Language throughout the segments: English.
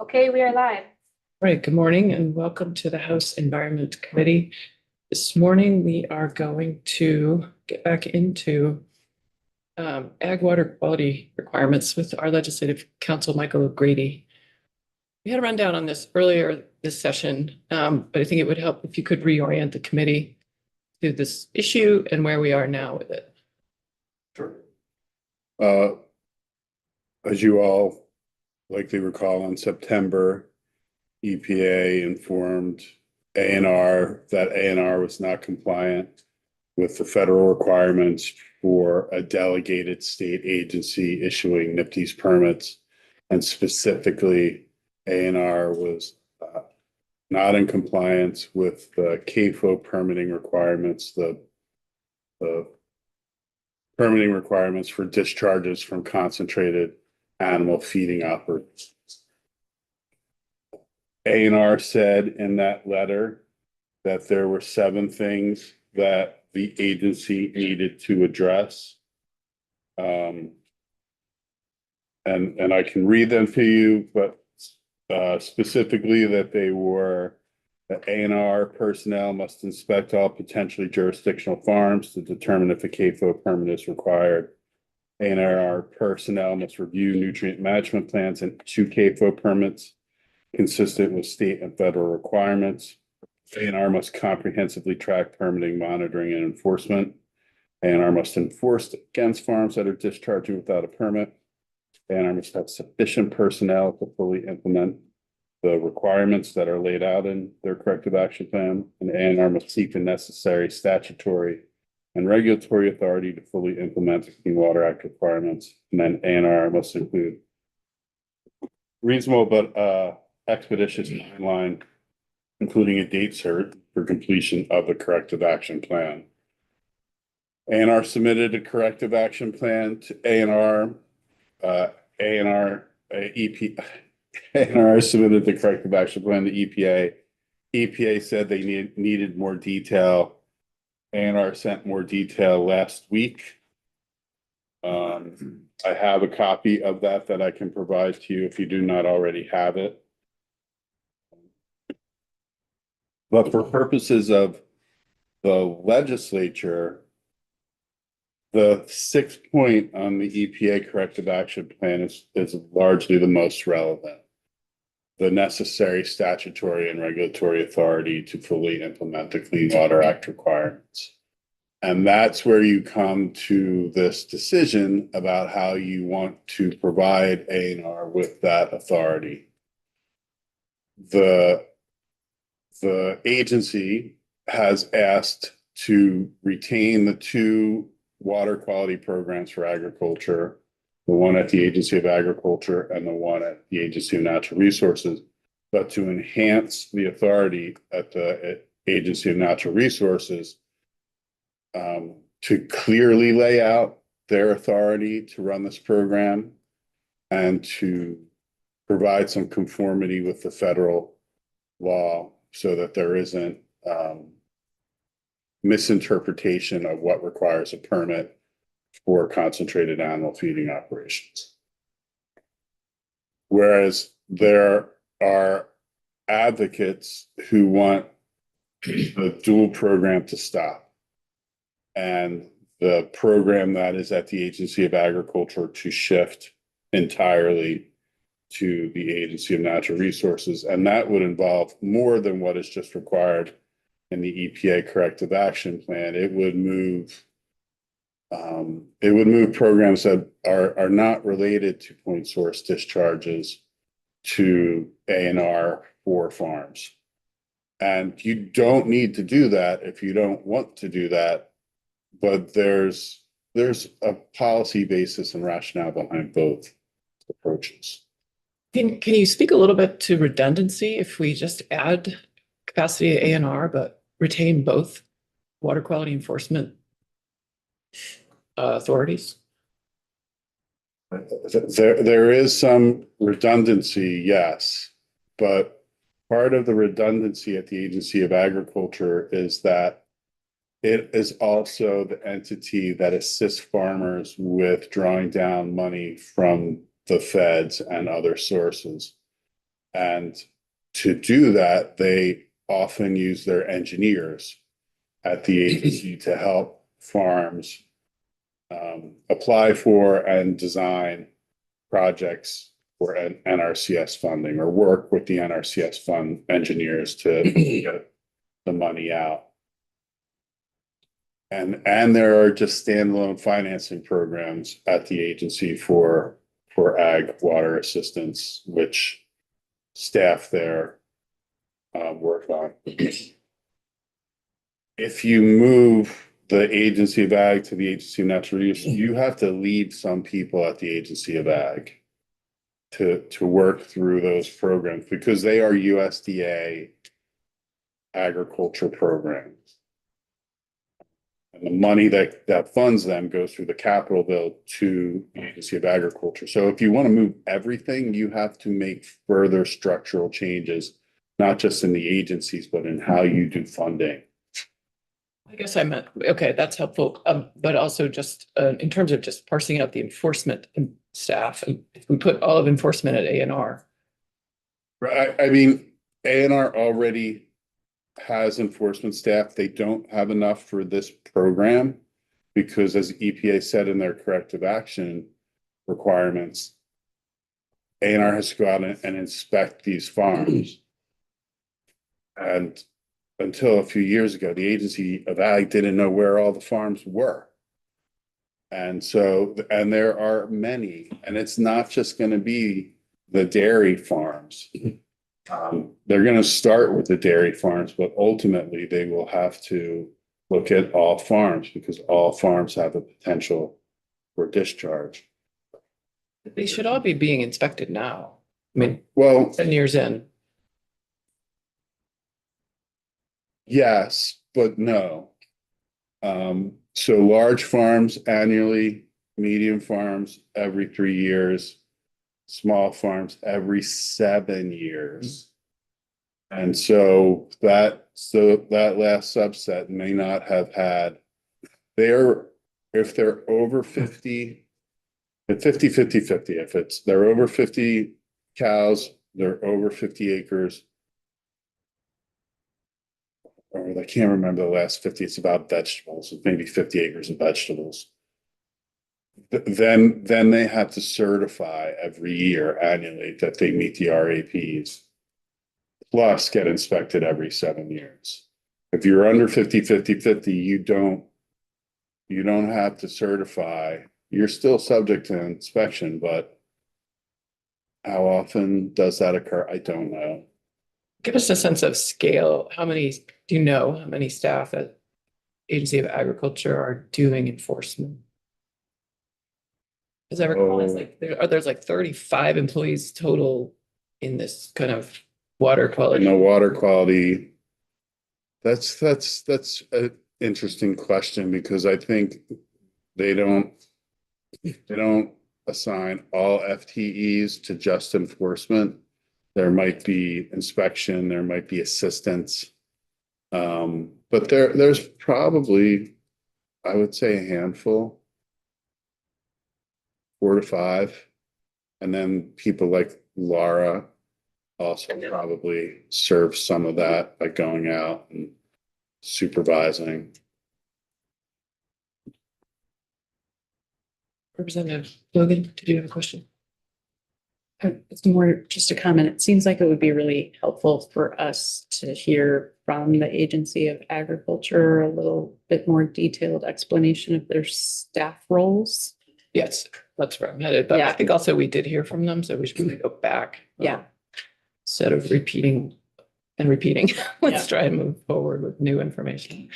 Okay, we are live. Right, good morning and welcome to the House Environment Committee. This morning, we are going to get back into ag water quality requirements with our legislative counsel, Michael O'Grady. We had a rundown on this earlier this session, but I think it would help if you could reorient the committee to this issue and where we are now with it. Sure. As you all likely recall, in September, EPA informed ANR that ANR was not compliant with the federal requirements for a delegated state agency issuing NPDES permits. And specifically, ANR was not in compliance with the CAFO permitting requirements, the permitting requirements for discharges from concentrated animal feeding operations. ANR said in that letter that there were 7 things that the agency needed to address. And I can read them to you, but specifically that they were that ANR personnel must inspect all potentially jurisdictional farms to determine if a CAFO permit is required. ANR personnel must review nutrient management plans and issue CAFO permits consistent with state and federal requirements. ANR must comprehensively track permitting, monitoring, and enforcement. ANR must enforce against farms that are discharging without a permit. ANR must have sufficient personnel to fully implement the requirements that are laid out in their corrective action plan, and ANR must seek the necessary statutory and regulatory authority to fully implement the Clean Water Act requirements. And then ANR must include reasonable but expeditious timeline, including a date cert for completion of the corrective action plan. ANR submitted a corrective action plan to ANR submitted the corrective action plan to EPA. EPA said they needed more detail. ANR sent more detail last week. I have a copy of that I can provide to you if you do not already have it. But for purposes of the legislature, the 6th point on the EPA corrective action plan is largely the most relevant. The necessary statutory and regulatory authority to fully implement the Clean Water Act requirements. And that's where you come to this decision about how you want to provide ANR with that authority. The agency has asked to retain the 2 water quality programs for agriculture, the one at the Agency of Agriculture and the one at the Agency of Natural Resources, but to enhance the authority at the Agency of Natural Resources to clearly lay out their authority to run this program and to provide some conformity with the federal law so that there isn't misinterpretation of what requires a permit for concentrated animal feeding operations. Whereas there are advocates who want the dual program to stop and the program that is at the Agency of Agriculture to shift entirely to the Agency of Natural Resources. And that would involve more than what is just required in the EPA corrective action plan. It would move programs that are not related to point source discharges to ANR for farms. And you don't need to do that if you don't want to do that, but there's a policy basis and rationale behind both approaches. Can you speak a little bit to redundancy if we just add capacity to ANR, but retain both water quality enforcement authorities? There is some redundancy, yes, but part of the redundancy at the Agency of Agriculture is that it is also the entity that assists farmers with drawing down money from the feds and other sources. And to do that, they often use their engineers at the agency to help farms apply for and design projects for NRCS funding, or work with the NRCS fund engineers to get the money out. And there are just standalone financing programs at the agency for ag water assistance, which staff there work on. If you move the agency of ag to the agency of natural use, you have to leave some people at the agency of ag to work through those programs, because they are USDA agriculture programs. And the money that funds them goes through the capital bill to the agency of agriculture. So if you want to move everything, you have to make further structural changes, not just in the agencies, but in how you do funding. I guess I meant, okay, that's helpful. But also just in terms of just parsing out the enforcement staff, and if we put all of enforcement at A&R. Right, I mean, A&R already has enforcement staff. They don't have enough for this program because, as EPA said in their corrective action requirements, A&R has to go out and inspect these farms. And until a few years ago, the agency of ag didn't know where all the farms were. And so, and there are many, and it's not just going to be the dairy farms. They're going to start with the dairy farms, but ultimately they will have to look at all farms, because all farms have a potential for discharge. They should all be being inspected now. I mean, Well, 10 years in. yes, but no. So large farms annually, medium farms every 3 years, small farms every 7 years. And so that last subset may not have had, if they're over 50, at 50, 50, 50, if they're over 50 cows, they're over 50 acres. Or I can't remember the last 50, it's about vegetables, it's maybe 50 acres of vegetables. Then they have to certify every year annually that they meet the RAPs, plus get inspected every 7 years. If you're under 50, 50, 50, you don't have to certify. You're still subject to inspection, but how often does that occur? I don't know. Give us a sense of scale. How many staff at Agency of Agriculture are doing enforcement? As I recall, it's like there's like 35 employees total in this kind of water quality. And the water quality, that's an interesting question, because I think they don't assign all FTEs to just enforcement. There might be inspection, there might be assistance. But there's probably, I would say, a handful, 4 to 5. And then people like Laura also probably serve some of that by going out and supervising. Representative Logan, did you have a question? It's more just a comment. It seems like it would be really helpful for us to hear from the Agency of Agriculture a little bit more detailed explanation of their staff roles. Yes, that's where I'm headed. But I Yeah. think also we did hear from them, so we should really go back. Yeah. Instead of repeating and repeating, let's Yeah. try and move forward with new information.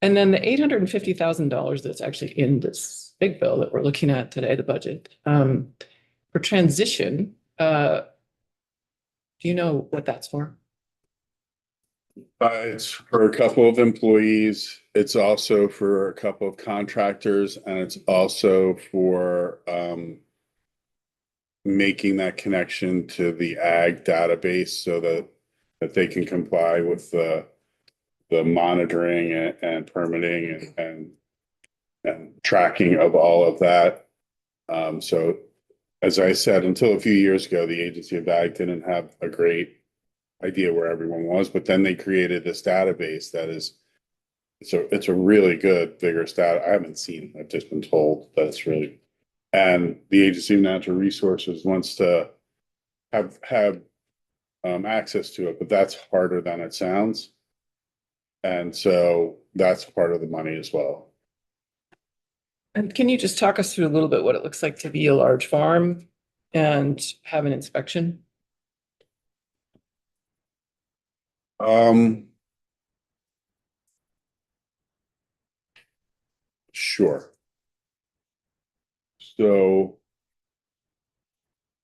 And then the $850,000 that's actually in this big bill that we're looking at today, the budget, for transition, do you know what that's for? It's for a couple of employees. It's also for a couple of contractors, and it's also for making that connection to the ag database so that they can comply with the monitoring and permitting and tracking of all of that. So as I said, until a few years ago, the Agency of Ag didn't have a great idea where everyone was, but then they created this database that is, it's a really good, vigorous data. I haven't seen, I've just been told that it's really, and the Agency of Natural Resources wants to have access to it, but that's harder than it sounds. And so that's part of the money as well. And can you just talk us through a little bit what it looks like to be a large farm and have an inspection? Sure. So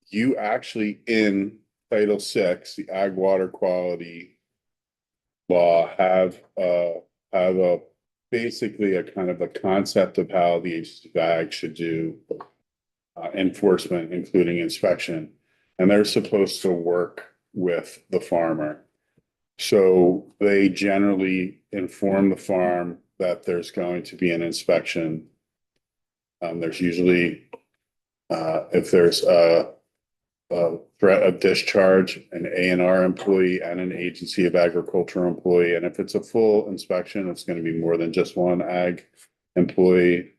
you actually in Title VI, the Ag Water Quality Law have a basically a kind of a concept of how the Agency of Ag should do enforcement, including inspection, and they're supposed to work with the farmer. So they generally inform the farm that there's going to be an inspection. There's usually, if there's a threat of discharge, an A&R employee and an Agency of Agriculture employee. And if it's a full inspection, it's going to be more than just one ag employee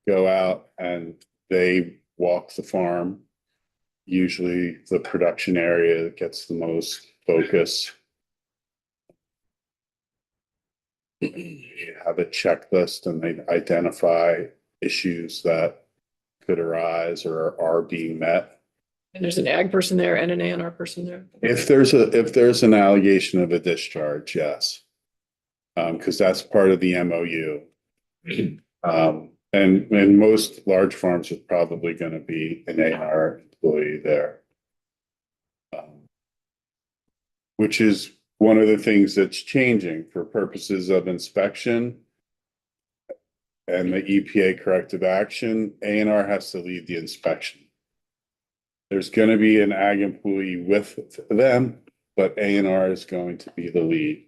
go out and they walk the farm. Usually the production area that gets the most focus. You have a checklist and they identify issues that could arise or are being met. And there's an ag person there and an A&R person there? If there's an allegation of a discharge, yes. Because that's part of the MOU. And most large farms is probably going to be an A&R employee there. Which is one of the things that's changing for purposes of inspection and the EPA corrective action. A&R has to lead the inspection. There's going to be an ag employee with them, but A&R is going to be the lead.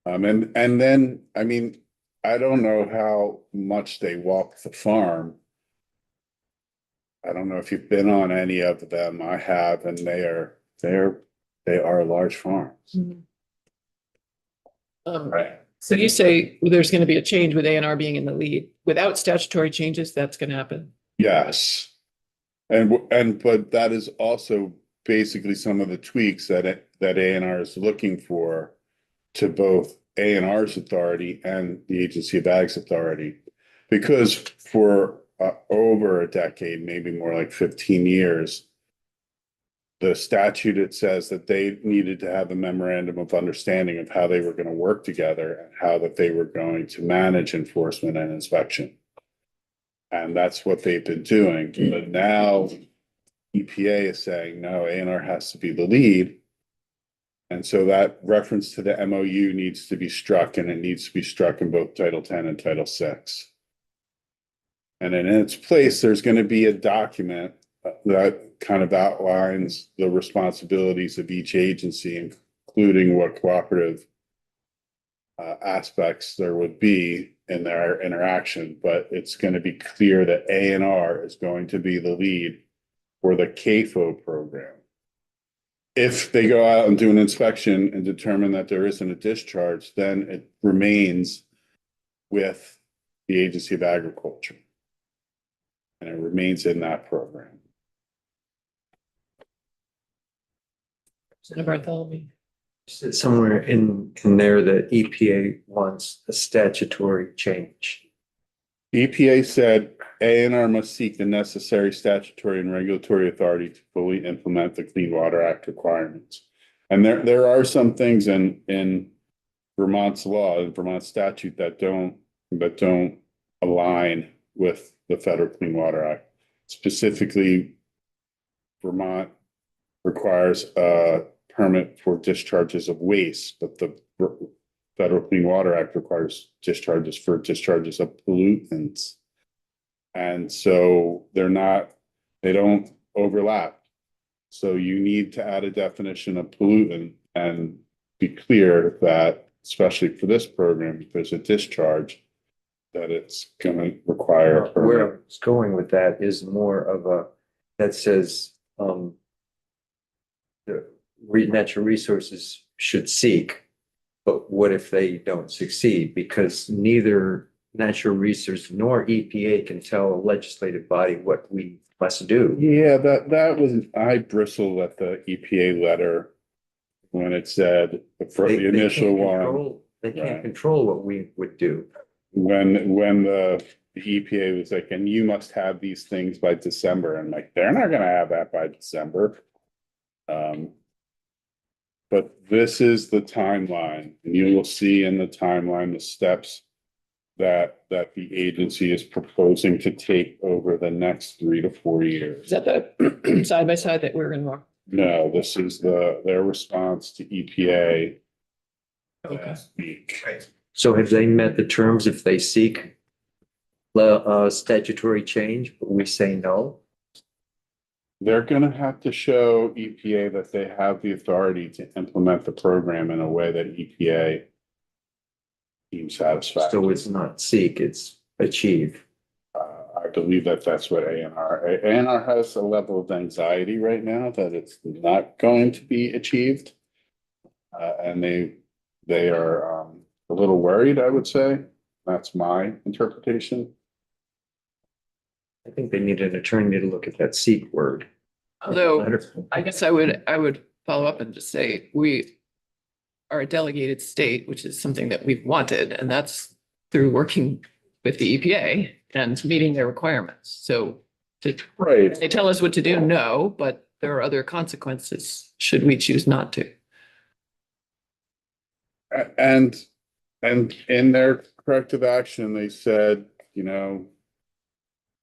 And then, I mean, I don't know how much they walk the farm. I don't know if you've been on any of them. I have, and they are large farms. Right. So you say there's going to be a change with A&R being in the lead. Without statutory changes, that's going to happen? Yes. But that is also basically some of the tweaks that A&R is looking for to both A&R's authority and the Agency of Ag's authority. Because for over a decade, maybe more like 15 years, the statute, it says that they needed to have a memorandum of understanding of how they were going to work together and how that they were going to manage enforcement and inspection. And that's what they've been doing. But now EPA is saying, no, A&R has to be the lead. And so that reference to the MOU needs to be struck, and it needs to be struck in both Title 10 and Title 6. And in its place, there's going to be a document that kind of outlines the responsibilities of each agency, including what cooperative aspects there would be in their interaction, but it's going to be clear that A&R is going to be the lead for the CAFO program. If they go out and do an inspection and determine that there isn't a discharge, then it remains with the Agency of Agriculture. And it remains in that program. Senator Bartholomew. Somewhere in there that EPA wants a statutory change. EPA said A&R must seek the necessary statutory and regulatory authority to fully implement the Clean Water Act requirements. And there are some things in Vermont's law, in Vermont statute that don't align with the Federal Clean Water Act. Specifically, Vermont requires a permit for discharges of waste, but the Federal Clean Water Act requires discharges of pollutants. And so they don't overlap. So you need to add a definition of pollutant and be clear that, especially for this program, if there's a discharge, that it's gonna require. a Where I permit. was going with that is more of a, that says, the natural resources should seek, but what if they don't succeed? Because neither natural resource nor EPA can tell a legislative body what we must do. Yeah, that was, I bristled at the EPA letter when it said, for They the initial can't one, control- They can't Right. control what we would do. when the EPA was like, and you must have these things by December, and like, they're not gonna have that by December. But this is the timeline, and you will see in the timeline the steps that the agency is proposing to take over the next 3 to 4 years. Is that the side by side that we're gonna walk? No, this is their response to EPA Okay. last week. So have they met the terms if they seek statutory change, but we say no? They're gonna have to show EPA that they have the authority to implement the program in a way that EPA deems So satisfactory. it's not seek, it's achieve. I believe that that's what ANR has a level of anxiety right now that it's not going to be achieved. And they are, a little worried, I would say. That's my interpretation. I think they need an attorney to look at that seek word. Although, I guess I would follow up and just say, we are a delegated state, which is something that we've wanted, and that's through working with the EPA and meeting their requirements. So Right. they tell us what to do, no, but there are other consequences should we choose not to. And in their corrective action, they said,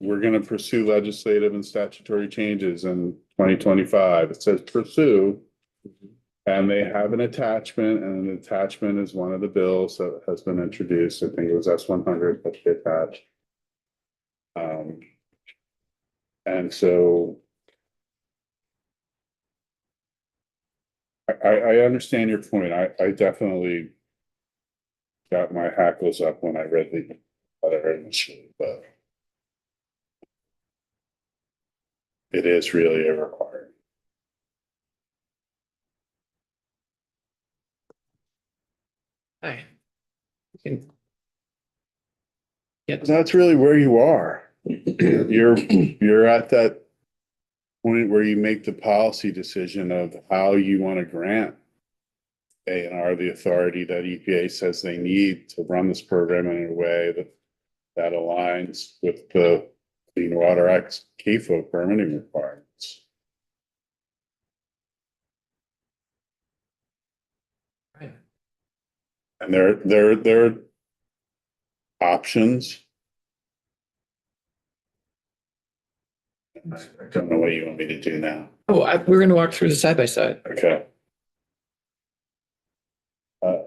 we're gonna pursue legislative and statutory changes in 2025. It says pursue. And they have an attachment, and an attachment is one of the bills that has been introduced. I think it was S-100 that they attached. And so I understand your point. I definitely got my hackles up when I read the letter initially, but it is really a requirement. Hi. You can get That's really where you are. You're at that point where you make the policy decision of how you want to grant ANR the authority that EPA says they need to run this program in a way that aligns with the Clean Water Act CAFO permitting requirements. right. And there are options. I don't know what you want me to do now. Oh, we're gonna walk through the side by side. Okay.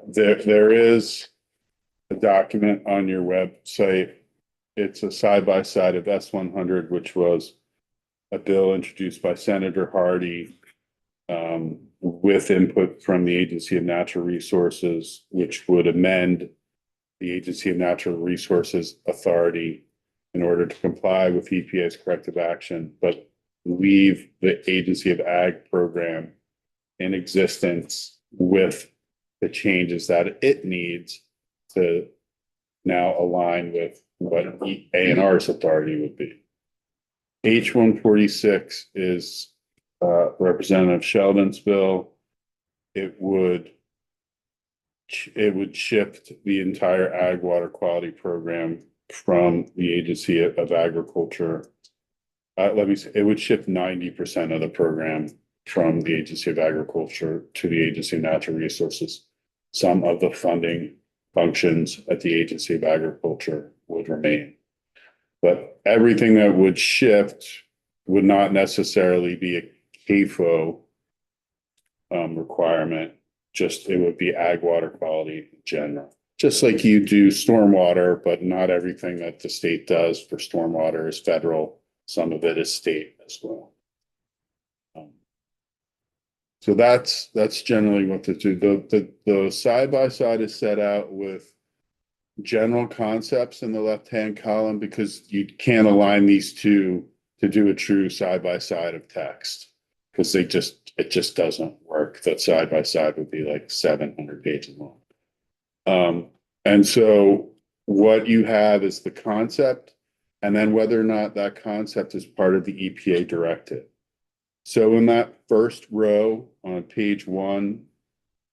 There is a document on your website. It's a side-by-side of S-100, which was a bill introduced by Senator Hardy with input from the Agency of Natural Resources, which would amend the Agency of Natural Resources authority in order to comply with EPA's corrective action, but leave the Agency of Ag program in existence with the changes that it needs to now align with what ANR's authority would be. H-146 is Representative Sheldon's bill. It would shift the entire ag water quality program from the Agency of Agriculture. Let me say, it would shift 90% of the program from the Agency of Agriculture to the Agency of Natural Resources. Some of the funding functions at the Agency of Agriculture would remain. But everything that would shift would not necessarily be a CAFO requirement, just it would be ag water quality in general. Just like you do stormwater, but not everything that the state does for stormwater is federal. Some of it is state as well. So that's generally what the side by side is set out with general concepts in the left-hand column because you can't align these two to do a true side-by-side of text. Because it just doesn't work. That side-by-side would be like 700 pages long. And so what you have is the concept, and then whether or not that concept is part of the EPA directive. So in that first row on page 1,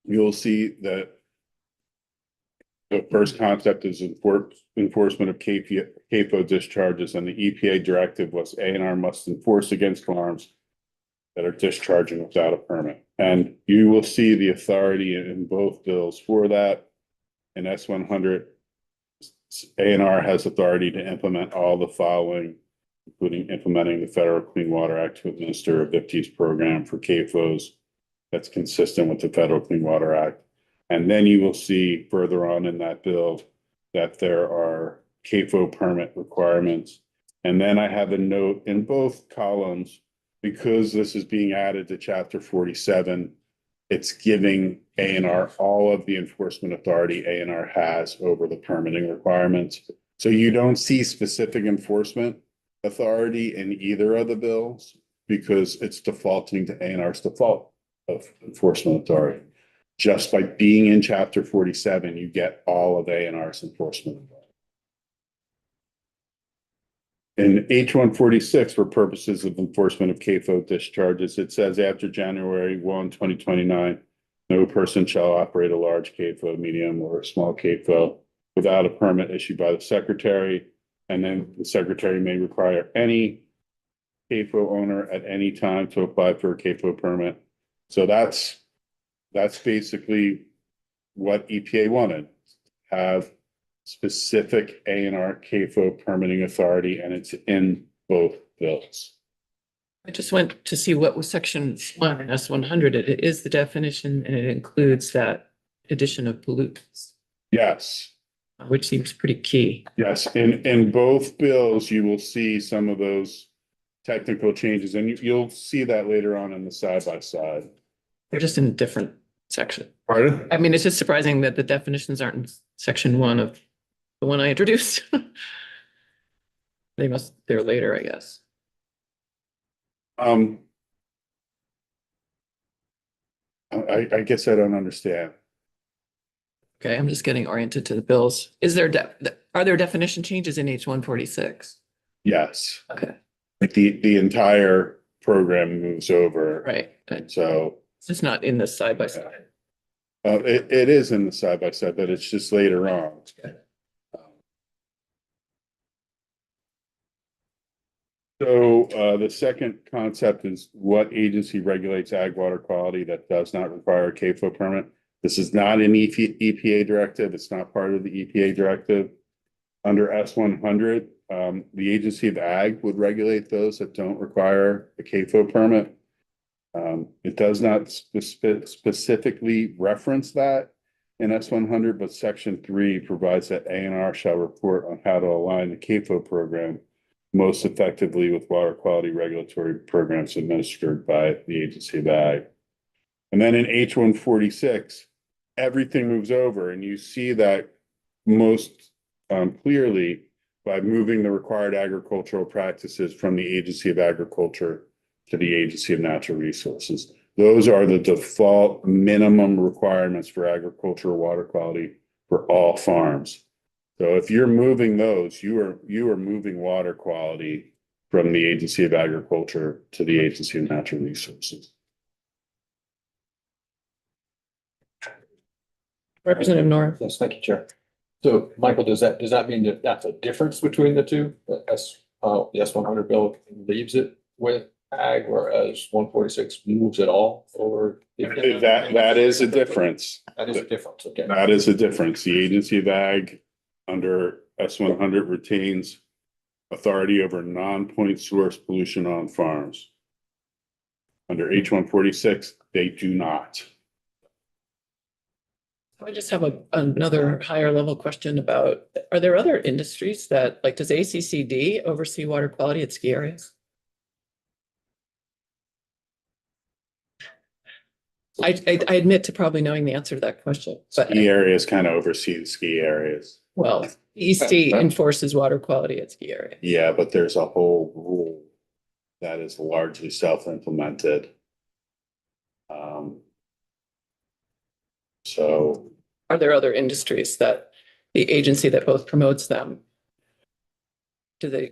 you'll see that the first concept is enforcement of CAFO discharges, and the EPA directive was ANR must enforce against farms that are discharging without a permit. And you will see the authority in both bills for that. In S100, ANR has authority to implement all the following, including implementing the Federal Clean Water Act to administer a VIPTES program for CAFOs that's consistent with the Federal Clean Water Act. And then you will see further on in that bill that there are CAFO permit requirements. And then I have a note in both columns, because this is being added to chapter 47, it's giving ANR all of the enforcement authority ANR has over the permitting requirements. So you don't see specific enforcement authority in either of the bills because it's defaulting to ANR's default of enforcement authority. Just by being in chapter 47, you get all of ANR's enforcement authority. In H-146, for purposes of enforcement of CAFO discharges, it says after January 1, 2029, no person shall operate a large CAFO, medium, or a small CAFO without a permit issued by the secretary. And then the secretary may require any CAFO owner at any time to apply for a CAFO permit. So that's basically what EPA wanted. Have specific ANR CAFO permitting authority, and it's in both bills. I just went to see what was section 1 in S100. It is the definition, and it includes that addition of pollutants, Yes, which seems pretty key. yes. In both bills, you will see some of those technical changes, and you'll see that later on in the side-by-side. They're just in a different section. Pardon? I mean, it's just surprising that the definitions aren't in section 1 of the one I introduced. They're later, I guess. I guess I don't understand. Okay, I'm just getting oriented to the bills. Are there definition changes in H-146? Yes, Okay, like the entire program moves over. right. It's So just not in the side by side. it is in the side-by-side, but it's just later on. Okay. So the second concept is what agency regulates ag water quality that does not require a CAFO permit. This is not an EPA directive. It's not part of the EPA directive. Under S100, the agency of ag would regulate those that don't require a CAFO permit. It does not specifically reference that in S100, but section 3 provides that ANR shall report on how to align the CAFO program most effectively with water quality regulatory programs administered by the agency of ag. And then in H-146, everything moves over, and you see that most clearly by moving the required agricultural practices from the Agency of Agriculture to the Agency of Natural Resources. Those are the default minimum requirements for agricultural water quality for all farms. So if you're moving those, you are moving water quality from the Agency of Agriculture to the Agency of Natural Resources. Representative Nora. Yes, thank you, Chair. So, Michael, does that mean that that's a difference between the two? The S100 bill leaves it with ag, whereas 146 moves it all over? That is a difference. That is a difference, okay. That is a difference. The Agency of Ag under S100 retains authority over non-point source pollution on farms. Under H-146, they do not. I just have another higher level question about, are there other industries that, like, does ACCD oversee water quality at ski areas? I admit to probably knowing the answer to that question, but Ski areas kind of oversee the ski areas. well, EC enforces water quality at ski areas. Yeah, but there's a whole rule that is largely self-implemented. So Are there other industries that the agency that both promotes them?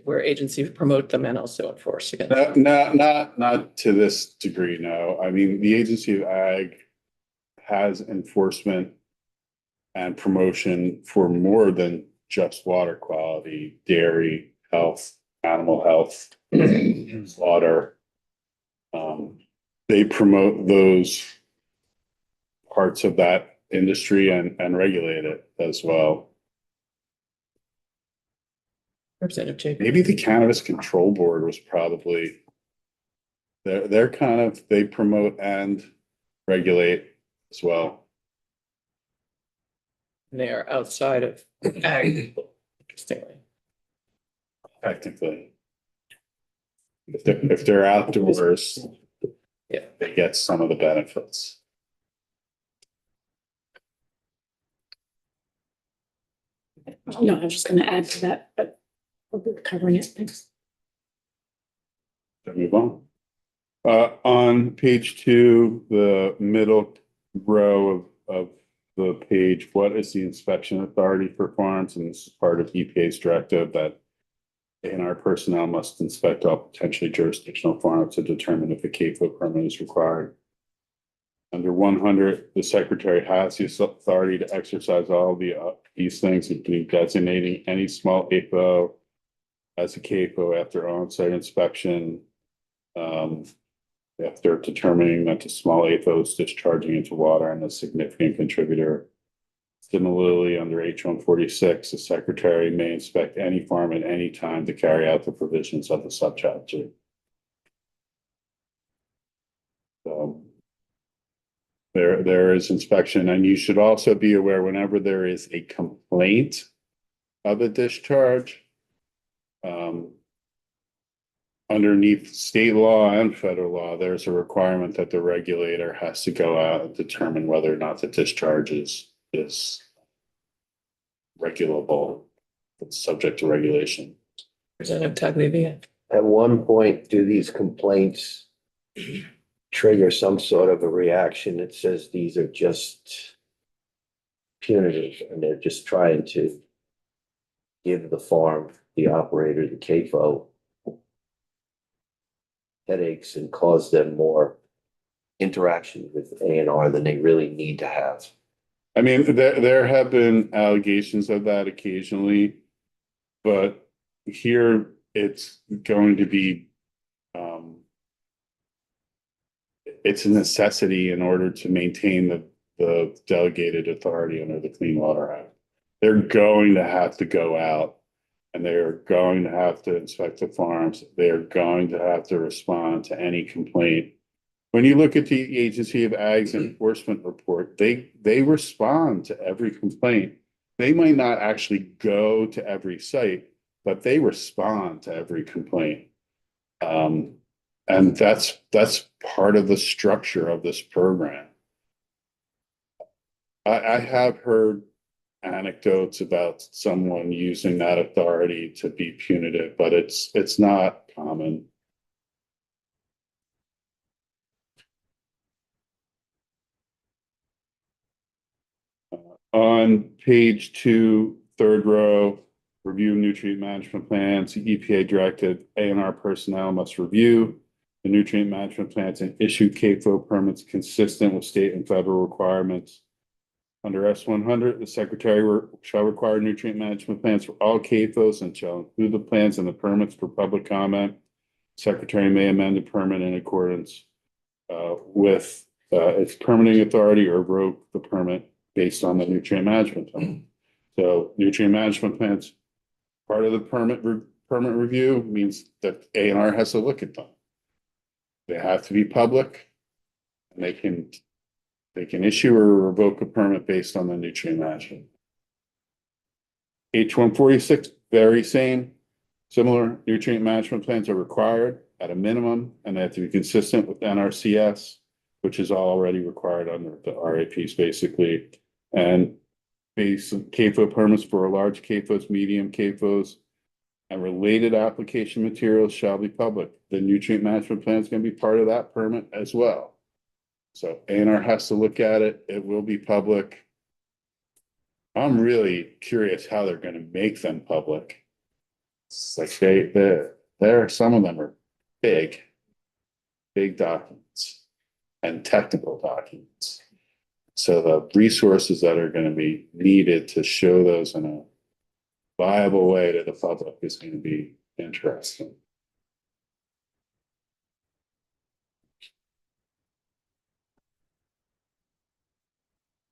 Where agencies promote them and also enforce against them? not to this degree, no. I mean, the Agency of Ag has enforcement and promotion for more than just water quality, dairy, health, animal health, slaughter. They promote those parts of that industry and regulate it as well. Representative Chapin. Maybe the Cannabis Control Board was probably, they're kind of, they promote and regulate as well. They are outside of ag, interestingly. Technically. If they're outdoors, Yeah. they get some of the benefits. No, I was just gonna add to that, but we're covering it, thanks. Should I move on? On page 2, the middle row of the page, what is the inspection authority for farms? And this is part of EPA's directive that A&R personnel must inspect all potentially jurisdictional farms to determine if a CAFO permit is required. Under 100, the secretary has the authority to exercise all these things, including designating any small AFO as a CAFO after on-site inspection. After determining that the small AFO is discharging into water and a significant contributor. Similarly, under H-146, the secretary may inspect any farm at any time to carry out the provisions of the subchapter. There is inspection, and you should also be aware whenever there is a complaint of a discharge, underneath state law and federal law, there's a requirement that the regulator has to go out and determine whether or not the discharge is regulable. It's subject to regulation. Representative Tagliavia. At one point, do these complaints trigger some sort of a reaction that says these are just punitive and they're just trying to give the farm, the operator, the CAFO headaches and cause them more interaction with A&R than they really need to have? I mean, there have been allegations of that occasionally, but here it's going to be, it's a necessity in order to maintain the delegated authority under the Clean Water Act. They're going to have to go out and they're going to have to inspect the farms. They're going to have to respond to any complaint. When you look at the Agency of Ag's enforcement report, they respond to every complaint. They might not actually go to every site, but they respond to every complaint. And that's part of the structure of this program. I have heard anecdotes about someone using that authority to be punitive, but it's not common. On page 2, third row, review nutrient management plans. The EPA directed A&R personnel must review the nutrient management plans and issue CAFO permits consistent with state and federal requirements. Under S-100, the secretary shall require nutrient management plans for all CAFOs and shall include the plans and the permits for public comment. Secretary may amend the permit in accordance with its permitting authority or revoke the permit based on the nutrient management plan. So nutrient management plans, part of the permit review means that A&R has to look at them. They have to be public and they can issue or revoke a permit based on the nutrient management. H-146, very same. Similar nutrient management plans are required at a minimum and they have to be consistent with NRCS. which is already required under the RAPs basically. And CAFO permits for large CAFOs, medium CAFOs, and related application materials shall be public. The nutrient management plan is going to be part of that permit as well. So A&R has to look at it. It will be public. I'm really curious how they're going to make them public. It's like some of them are big documents and technical documents. So the resources that are going to be needed to show those in a viable way to the public is going to be interesting.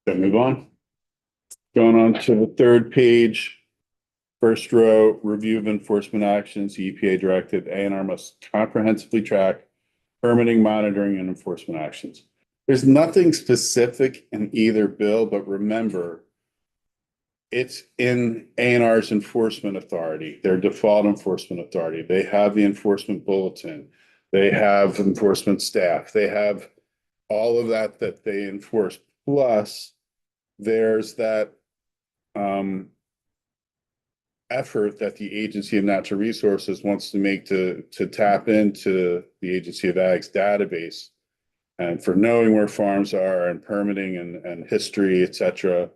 Then move on. Going on to the third page. First row, review of enforcement actions, the EPA directive, A&R must comprehensively track permitting, monitoring, and enforcement actions. There's nothing specific in either bill, but remember, it's in A&R's enforcement authority, their default enforcement authority. They have the enforcement bulletin. They have enforcement staff. They have all of that they enforce. Plus, there's that effort that the Agency of Natural Resources wants to make to tap into the Agency of Ag's database and for knowing where farms are and permitting and history, et cetera,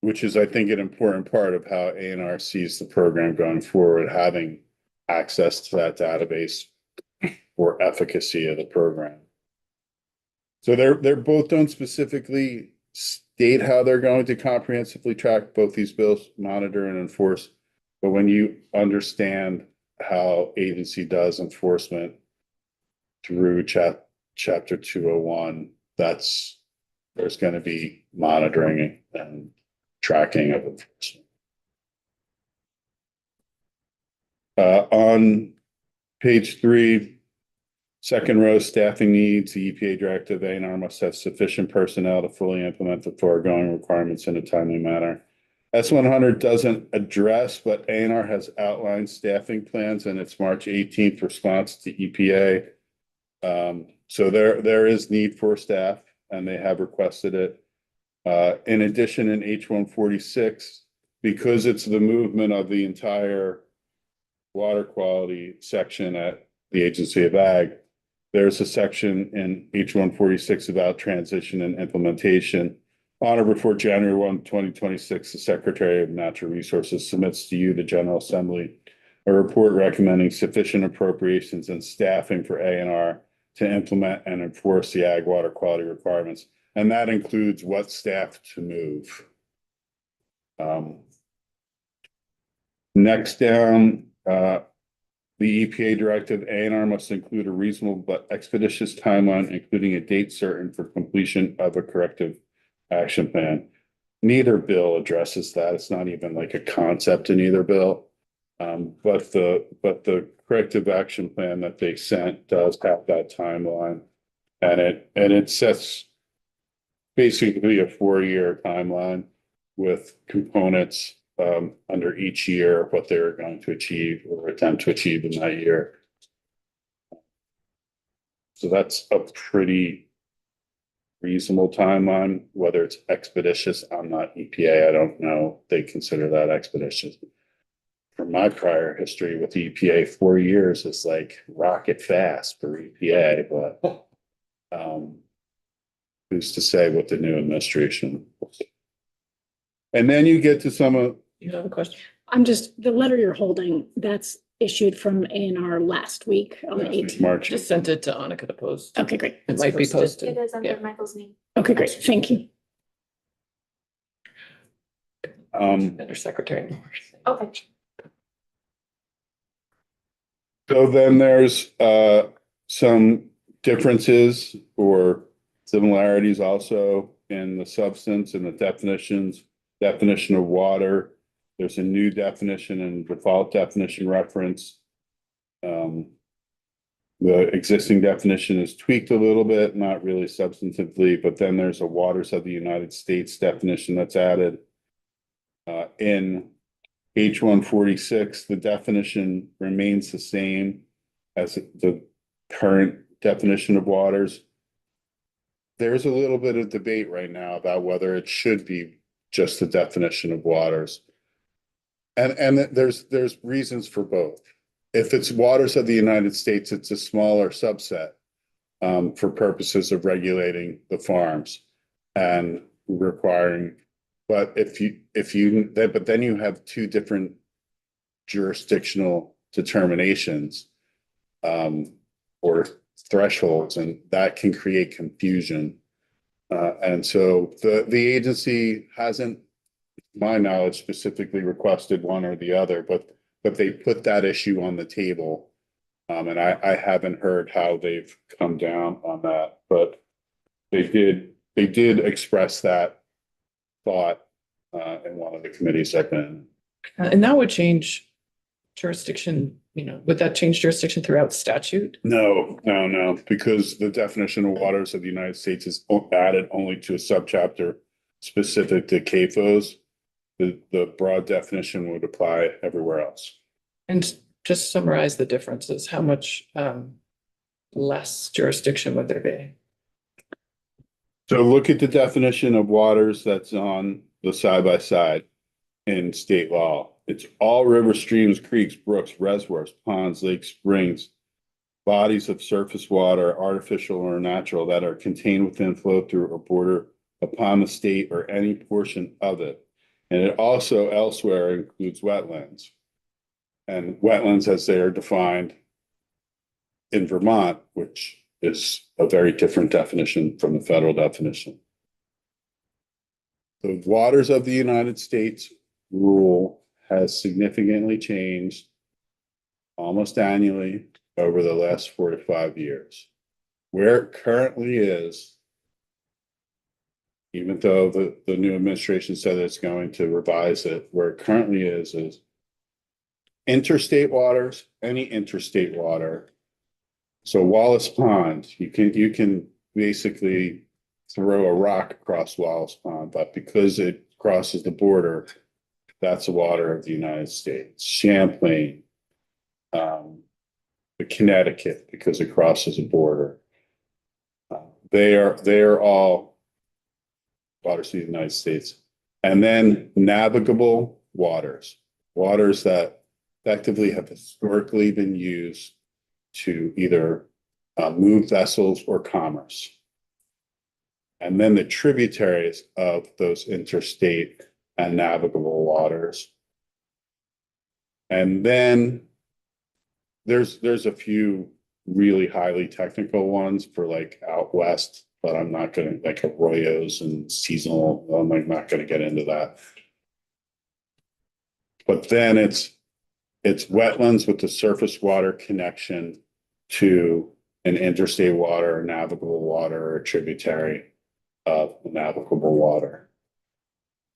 which is, I think, an important part of how A&R sees the program going forward, having access to that database for efficacy of the program. So they're both don't specifically state how they're going to comprehensively track both these bills, monitor and enforce. But when you understand how agency does enforcement through chapter 201, there's going to be monitoring and tracking of enforcement. On page 3, second row, staffing needs, the EPA directive, A&R must have sufficient personnel to fully implement the foregoing requirements in a timely manner. S100 doesn't address, but A&R has outlined staffing plans in its March 18th response to EPA. So there is need for staff, and they have requested it. In addition, in H146, because it's the movement of the entire water quality section at the Agency of Ag, there's a section in H146 about transition and implementation. On or before January 1, 2026, the Secretary of Natural Resources submits to you, the General Assembly, a report recommending sufficient appropriations and staffing for A&R to implement and enforce the ag water quality requirements. And that includes what staff to move. Next down, the EPA directive, A&R must include a reasonable but expeditious timeline, including a date certain for completion of a corrective action plan. Neither bill addresses that. It's not even like a concept in either bill. But the corrective action plan that they sent does have that timeline, and it sets basically a 4-year timeline with components under each year, what they're going to achieve or attempt to achieve in that year. So that's a pretty reasonable timeline. Whether it's expeditious, I'm not EPA. I don't know. They consider that expeditious. From my prior history with EPA, 4 years is like rocket fast for EPA, but who's to say what the new administration will do? And then you get to some of. You have a question? the letter you're holding, that's issued from A&R last week on the 18th. March. Just sent it to Annika to post. Okay, great. It might be posted. It is under Yeah. Michael's name. Okay, great. Thank you. Under Secretary Norris. Okay. So then there's some differences or similarities also in the substance and the definitions. Definition of water. There's a new definition and default definition reference. The existing definition is tweaked a little bit, not really substantively, but then there's a waters of the United States definition that's added. In H146, the definition remains the same as the current definition of waters. There's a little bit of debate right now about whether it should be just the definition of waters. And there's reasons for both. If it's waters of the United States, it's a smaller subset for purposes of regulating the farms and requiring. But but then you have two different jurisdictional determinations or thresholds, and that can create confusion. And so the agency hasn't, to my knowledge, specifically requested one or the other, but they put that issue on the table. And I haven't heard how they've come down on that, but they did express that thought in one of the committees I've been in. And that would change jurisdiction, would that change jurisdiction throughout statute? No, because the definition of waters of the United States is added only to a subchapter specific to CAFOs. The broad definition would apply everywhere else. And just summarize the differences. How much less jurisdiction would there be? So look at the definition of waters that's on the side by side in state law. It's all rivers, streams, creeks, brooks, reservoirs, ponds, lakes, springs, bodies of surface water, artificial or natural, that are contained within, flow through, or border upon the state or any portion of it. And it also elsewhere includes wetlands. And wetlands as they are defined in Vermont, which is a very different definition from the federal definition. The waters of the United States rule has significantly changed almost annually over the last 4 to 5 years. Where it currently is, even though the new administration said it's going to revise it, where it currently is interstate waters, any interstate water. So Wallace Pond, you can basically throw a rock across Wallace Pond, but because it crosses the border, that's the water of the United States. Champlain, the Connecticut, because it crosses a border. They are all waters of the United States. And then navigable waters that effectively have historically been used to either move vessels or commerce. And then the tributaries of those interstate and navigable waters. And then there's a few really highly technical ones for like out west, but I'm not gonna, like arroyos and seasonal, I'm not gonna get into that. But then it's wetlands with the surface water connection to an interstate water, or navigable water, or a tributary of navigable water.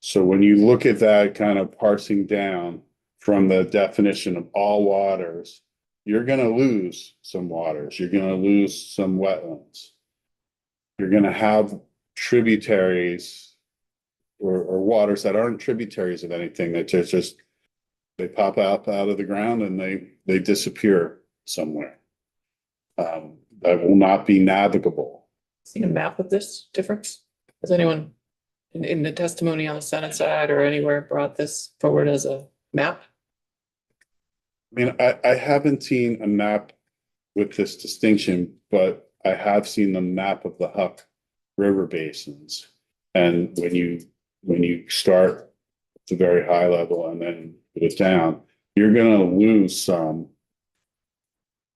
So when you look at that kind of parsing down from the definition of all waters, you're going to lose some waters. You're going to lose some wetlands. You're going to have tributaries or waters that aren't tributaries of anything, that just they pop out of the ground and they disappear somewhere. That will not be navigable. Seen a map of this difference? Has anyone in the testimony on the Senate side or anywhere brought this forward as a map? I mean, I haven't seen a map with this distinction, but I have seen the map of the Huck River basins. And when you start at the very high level and then put it down, you're going to lose some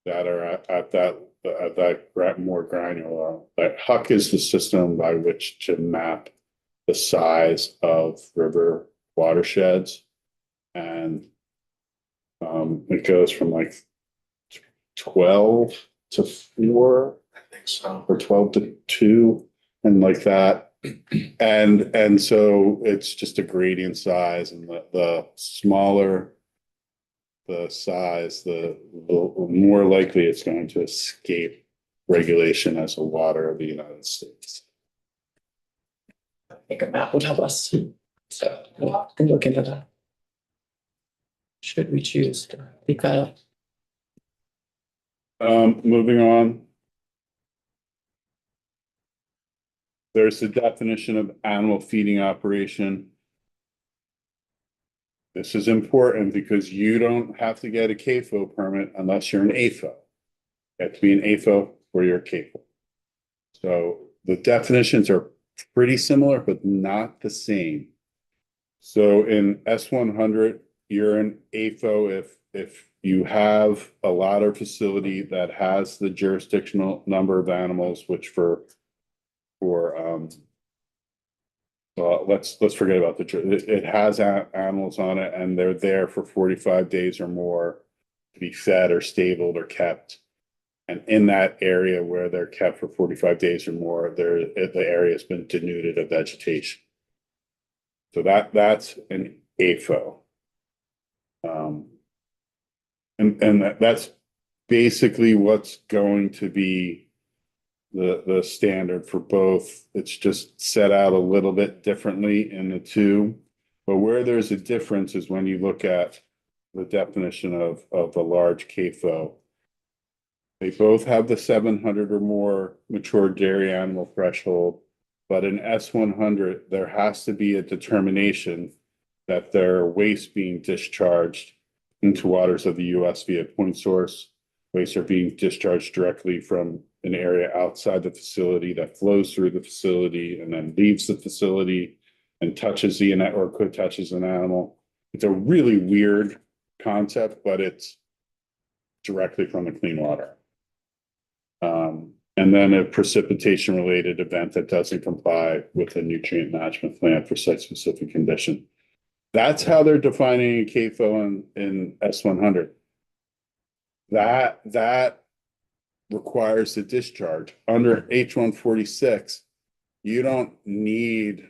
that are at that more granular. That Huck is the system by which to map the size of river watersheds, and it goes from like 12 to 4, I think so, or 12 to 2, and like that. And so it's just a gradient size, and the smaller the size, the more likely it's going to escape regulation as a water of the United States. I think a map would help us. So we can look into that. Should we choose to pick that up? Moving on, There's the definition of animal feeding operation. This is important because you don't have to get a CAFO permit unless you're an AFO. You have to be an AFO for your CAFO. So the definitions are pretty similar, but not the same. So in S100, you're an AFO if you have a ladder facility that has the jurisdictional number of animals, which let's forget about it has animals on it and they're there for 45 days or more to be fed or stabled or kept. And in that area where they're kept for 45 days or more, the area has been denuded of vegetation. So that's an AFO. And that's basically what's going to be the standard for both. It's just set out a little bit differently in the two. But where there's a difference is when you look at the definition of the large CAFO. They both have the 700 or more mature dairy animal threshold, but in S100, there has to be a determination that there are waste being discharged into waters of the US via point source. Wastes are being discharged directly from an area outside the facility that flows through the facility and then leaves the facility and touches the or could touches an animal. It's a really weird concept, but it's directly from the clean water. And then a precipitation related event that doesn't comply with the nutrient management plan for site specific condition. That's how they're defining a CAFO in S100. That requires the discharge. Under H146, you don't need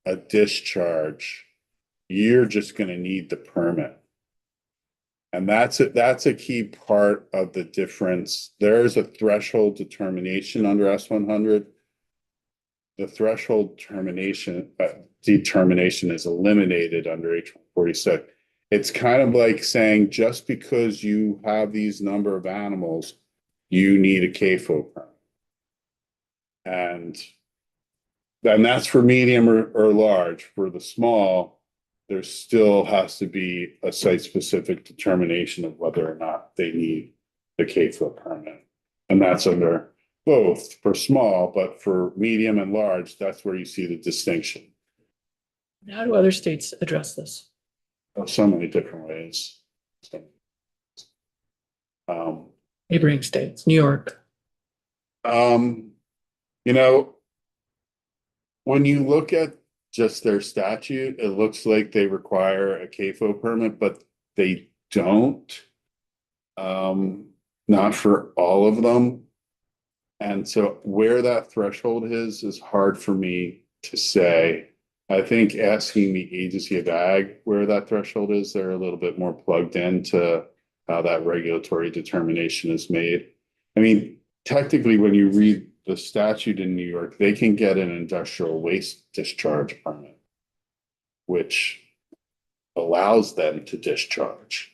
a discharge. You're just going to need the permit. And that's a key part of the difference. There's a threshold determination under S100. The threshold determination is eliminated under H146. It's kind of like saying just because you have these number of animals, you need a CAFO permit. And that's for medium or large. For the small, there still has to be a site-specific determination of whether or not they need the CAFO permit. And that's under both for small, but for medium and large, that's where you see the distinction. How do other states address this? So many different ways. Neighboring states, New York. You know, when you look at just their statute, it looks like they require a CAFO permit, but they don't. Not for all of them. And so where that threshold is hard for me to say. I think asking the Agency of Ag where that threshold is, they're a little bit more plugged into how that regulatory determination is made. I mean, technically, when you read the statute in New York, they can get an industrial waste discharge permit, which allows them to discharge.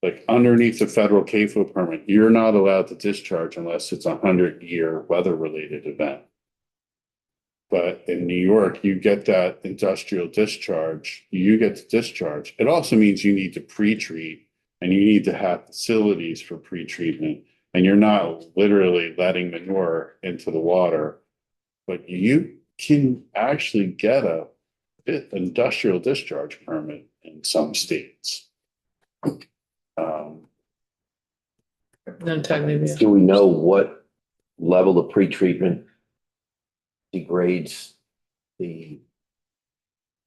Like underneath the federal CAFO permit, you're not allowed to discharge unless it's a 100-year weather-related event. But in New York, you get that industrial discharge, you get to discharge. It also means you need to pre-treat and you need to have facilities for pre-treatment. And you're not literally letting manure into the water, but you can actually get a industrial discharge permit in some states. Do we know what level of pretreatment degrades the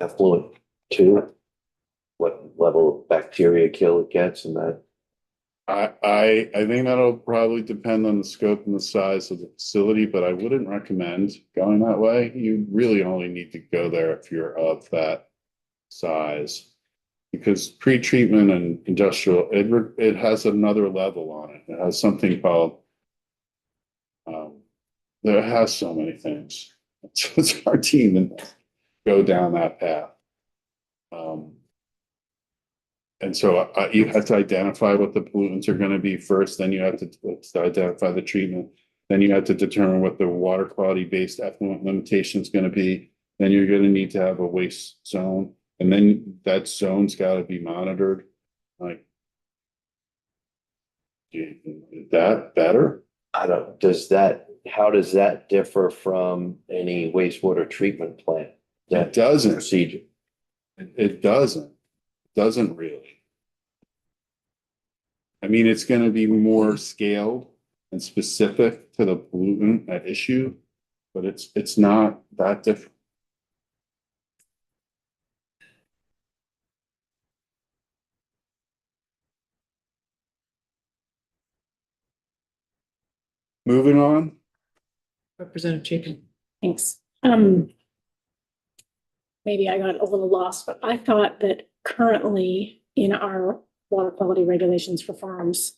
effluent to? What level of bacteria kill it gets and that? I think that'll probably depend on the scope and the size of the facility, but I wouldn't recommend going that way. You really only need to go there if you're of that size. Because pre-treatment and industrial, it has another level on it. It has something called, there has so many things. It's hard to even go down that path. And so you have to identify what the pollutants are going to be first, then you have to identify the treatment. Then you have to determine what the water quality based effluent limitation is gonna be. Then you're gonna need to have a waste zone, and then that zone's gotta be monitored, like. Is that better? I don't, how does that differ from any wastewater treatment plant? It That doesn't, procedure? it doesn't really. I mean, it's gonna be more scaled and specific to the pollutant at issue, but it's not that different. Moving on, Representative Chapin. Thanks. Maybe I got a little lost, but I thought that currently in our water quality regulations for farms,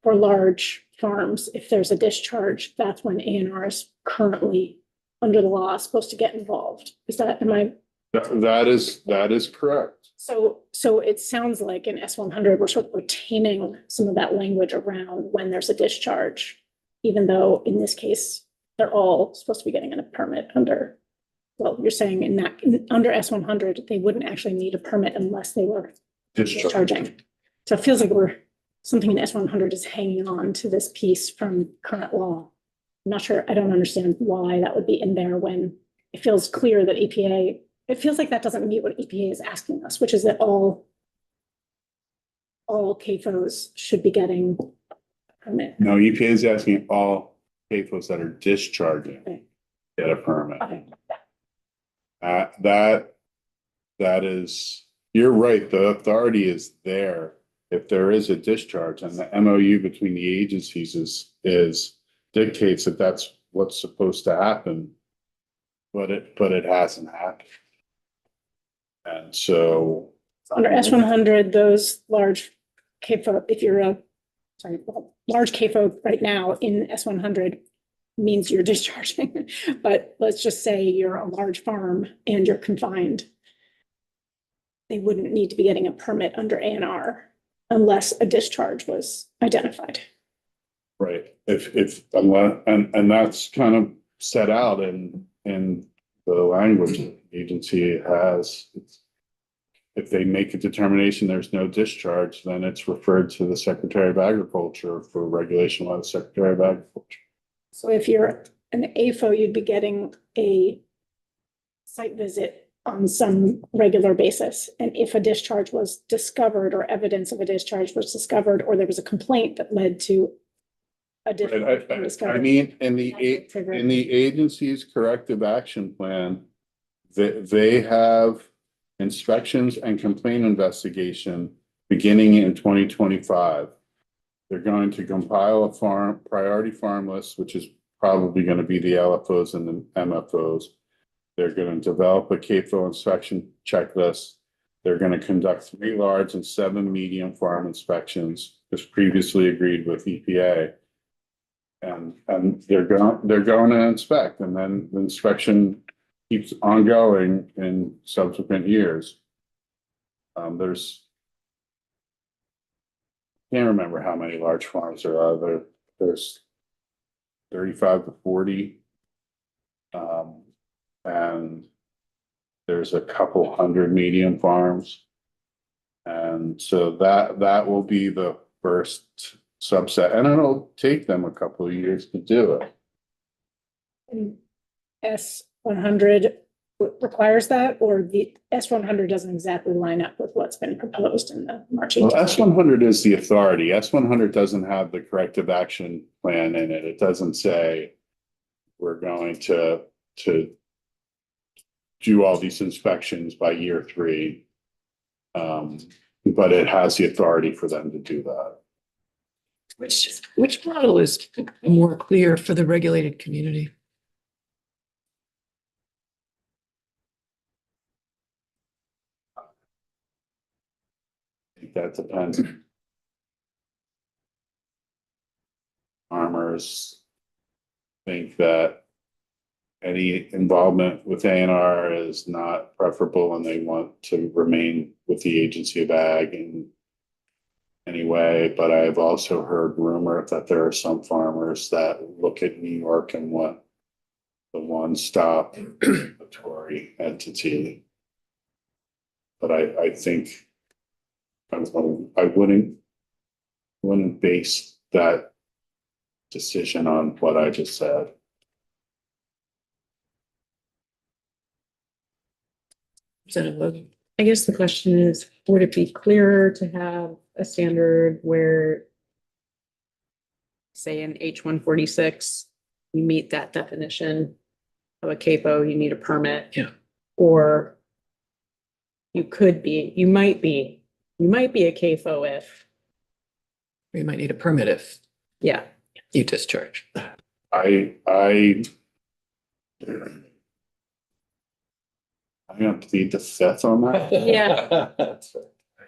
for large farms, if there's a discharge, that's when ANR is currently under the law supposed to get involved. Am I? that is correct. So it sounds like in S100, we're sort of retaining some of that language around when there's a discharge, even though in this case, they're all supposed to be getting a permit under, well, you're saying under S100, they wouldn't actually need a permit unless they were discharging. So it feels like something in S100 is hanging on to this piece from current law. I'm not sure, I don't understand why that would be in there when it feels clear that EPA, it feels like that doesn't meet what EPA is asking us, which is that all CAFOs should be getting a permit. No, EPA is asking all CAFOs that are discharging Okay. get a permit. Okay. That is, you're right, the authority is there. If there is a discharge, and the MOU between the agencies is dictates that that's what's supposed to happen. But it hasn't happened. And so. Under S100, those large CAFO, if you're large CAFO right now in S100 means you're discharging. But let's just say you're a large farm and you're confined. They wouldn't need to be getting a permit under ANR unless a discharge was identified. Right, and that's kind of set out in the language the agency has. If they make a determination there's no discharge, then it's referred to the Secretary of Agriculture for regulation by the Secretary of Agriculture. So if you're an AFO, you'd be getting a site visit on some regular basis. And if a discharge was discovered or evidence of a discharge was discovered, or there was a complaint that led to a discharge being I discovered. mean, in the agency's corrective action plan, they have inspections and complaint investigation beginning in 2025. They're going to compile a priority farm list, which is probably going to be the LFOs and the MFOs. They're going to develop a CAFO inspection checklist. They're going to conduct 3 large and 7 medium farm inspections, as previously agreed with EPA. And they're going to inspect, and then the inspection keeps ongoing in subsequent years. Can't remember how many large farms there are. There's 35 to 40. And there's a couple hundred medium farms. And so that will be the first subset, and it'll take them a couple of years to do it. And S100 requires that, or the S100 doesn't exactly line up with what's been proposed in the March 18th. Well, S100 is the authority. S100 doesn't have the corrective action plan in it. It doesn't say we're going to do all these inspections by year 3. But it has the authority for them to do that. Which model is more clear for the regulated community? I think that depends. Farmers think that any involvement with ANR is not preferable, and they want to remain with the Agency of Ag anyway, but I've also heard rumor that there are some farmers that look at New York and want the one-stop regulatory entity. But I think I wouldn't base that decision on what I just said. Representative Logan. I guess the question is, would it be clearer to have a standard where, say in H-146, you meet that definition of a CAFO, you need a permit? Yeah. Or you might be a CAFO if, We might need a permit if yeah. you discharge. I have to plead the fifth on that. Yeah. That's right.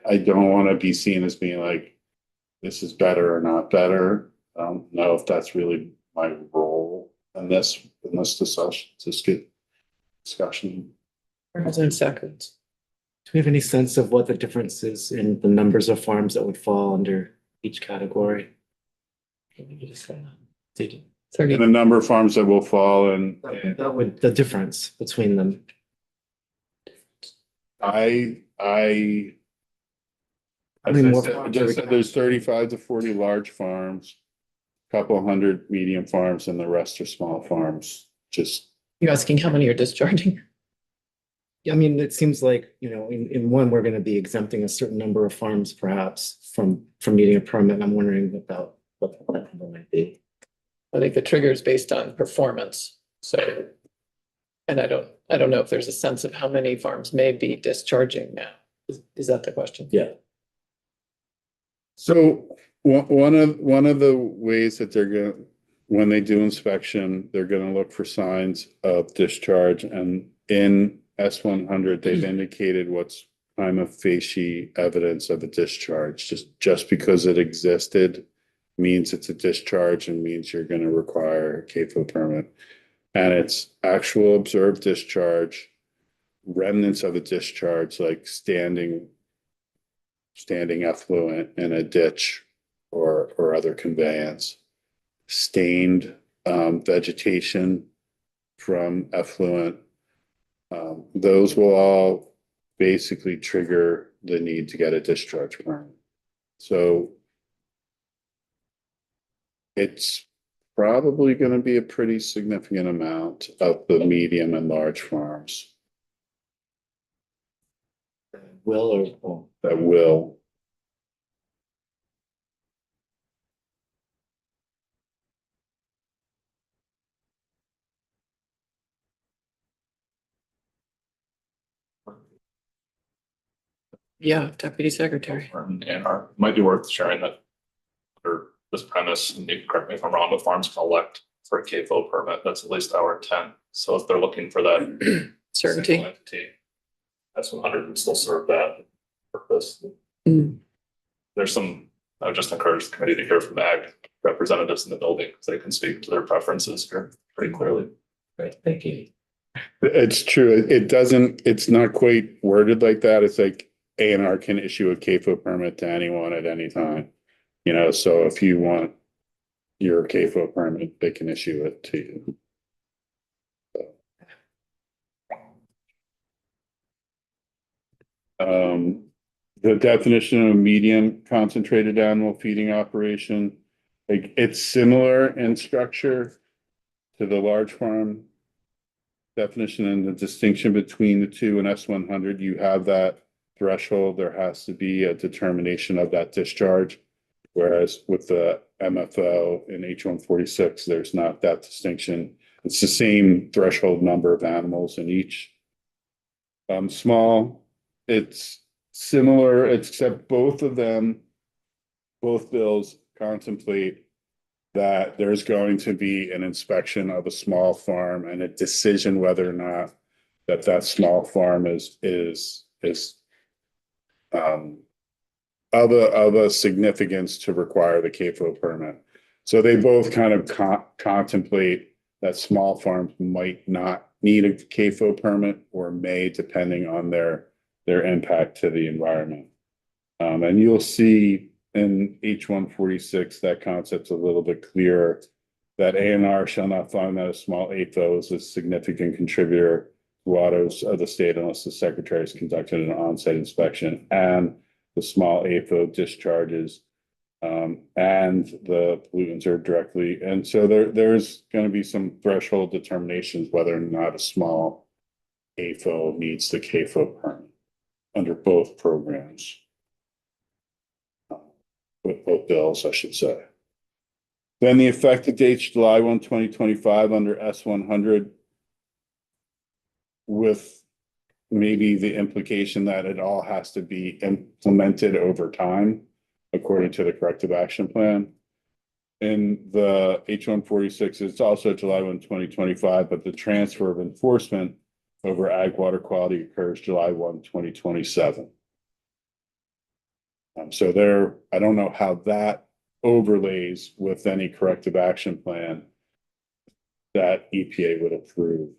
I don't want to be seen as being like, this is better or not better. I don't know if that's really my role in this discussion. Representative Sacks. Do we have any sense of what the difference is in the numbers of farms that would fall under each category? Did you- 30. And the number of farms that will fall and That would, the difference between them. I How as many I more said, farms just are we said gonna- there's 35 to 40 large farms, couple hundred medium farms, and the rest are small farms. Just You're asking how many are discharging? I mean, it seems like, in one, we're gonna be exempting a certain number of farms perhaps from needing a permit. And I'm wondering about what that number might be. I think the trigger is based on performance, so. And I don't know if there's a sense of how many farms may be discharging now. Is that the question? Yeah. so one of the ways that they're gonna, when they do inspection, they're gonna look for signs of discharge, and in S-100, they've indicated what's prima facie evidence of a discharge. Just because it existed means it's a discharge and means you're gonna require a CAFO permit. And it's actual observed discharge, remnants of a discharge, like standing effluent in a ditch or other conveyance, stained vegetation from effluent. Those will all basically trigger the need to get a discharge permit. So it's probably going to be a pretty significant amount of the medium and large farms that will. Yeah, Deputy Secretary. And might be worth sharing that under this premise, and you can correct me if I'm wrong, but farms can elect for a CAFO permit. That's at least our intent. So if they're looking for that Certainty. single entity, S-100 would still serve that purpose. Mm. There's some, I would just encourage the committee to hear from ag representatives in the building, because they can speak to their preferences here pretty clearly. Great, thank you. It's true. It's not quite worded like that. It's like A&R can issue a CAFO permit to anyone at any time. So if you want your CAFO permit, they can issue it to you. The definition of medium concentrated animal feeding operation, like it's similar in structure to the large farm definition, and the distinction between the two. In S-100, you have that threshold. There has to be a determination of that discharge. Whereas with the MFO in H-146, there's not that distinction. It's the same threshold number of animals in each. Small, it's similar, except both bills contemplate that there's going to be an inspection of a small farm and a decision whether or not that small farm is of a significance to require the CAFO permit. So they both kind of contemplate that small farms might not need a CAFO permit or may, depending on their impact to the environment. And you'll see in H-146, that concept's a little bit clearer. That ANR shall not find that a small AFO is a significant contributor to waters of the state unless the secretary has conducted an on-site inspection and the small AFO discharges and the pollutants are directly, and so there's going to be some threshold determinations whether or not a small AFO meets the CAFO permit under both programs. With both bills, I should say. Then the effective date's July 1, 2025 under S100 with maybe the implication that it all has to be implemented over time according to the corrective action plan. In the H-146, it's also July 1, 2025, but the transfer of enforcement over ag water quality occurs July 1, 2027. So there, I don't know how that overlays with any corrective action plan that EPA would approve.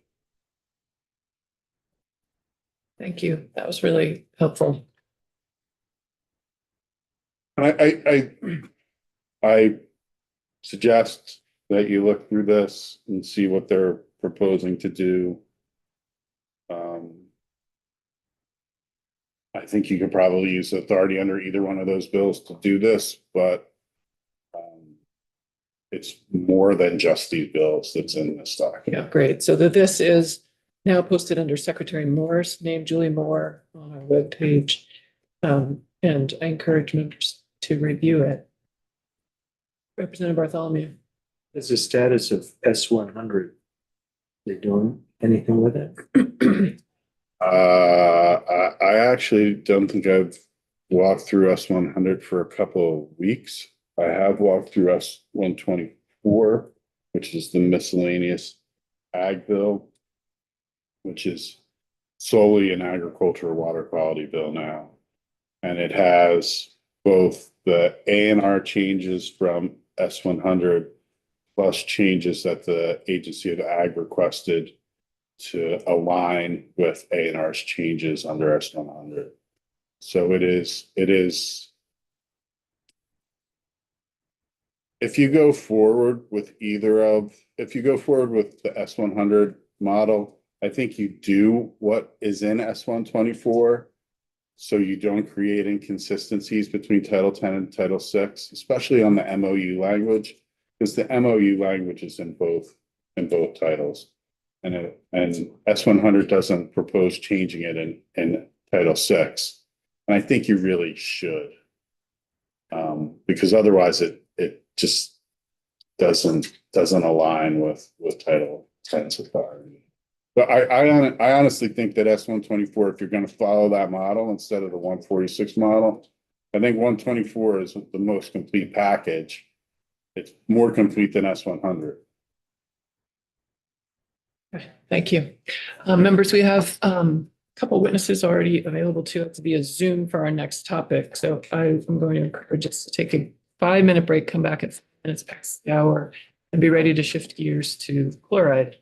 Thank you. That was really helpful. I suggest that you look through this and see what they're proposing to do. I think you could probably use authority under either one of those bills to do this, but it's more than just these bills that's in this document. Yeah, great. So this is now posted under Secretary Moore's name, Julie Moore, on our webpage. And I encourage members to review it. Representative Bartholomew. What's the status of S100? They doing anything with it? I actually don't think I've walked through S100 for a couple of weeks. I have walked through S124, which is the miscellaneous ag bill, which is solely an agricultural water quality bill now. And it has both the ANR changes from S100 plus changes that the Agency of Ag requested to align with ANR's changes under S100. So it is, if you go forward with if you go forward with the S100 model, I think you do what is in S124. So you don't create inconsistencies between Title 10 and Title 6, especially on the MOU language, because the MOU language is in both titles. And S100 doesn't propose changing it in Title 6. And I think you really should. Because otherwise it just doesn't align with Title 10's authority. But I honestly think that S124, if you're going to follow that model instead of the 146 model, I think 124 is the most complete package. It's more complete than S100. Thank you. Members, we have a couple witnesses already available to us via Zoom for our next topic. So I'm going to encourage us to take a 5-minute break, come back at 5 minutes past the hour, and be ready to shift gears to chloride.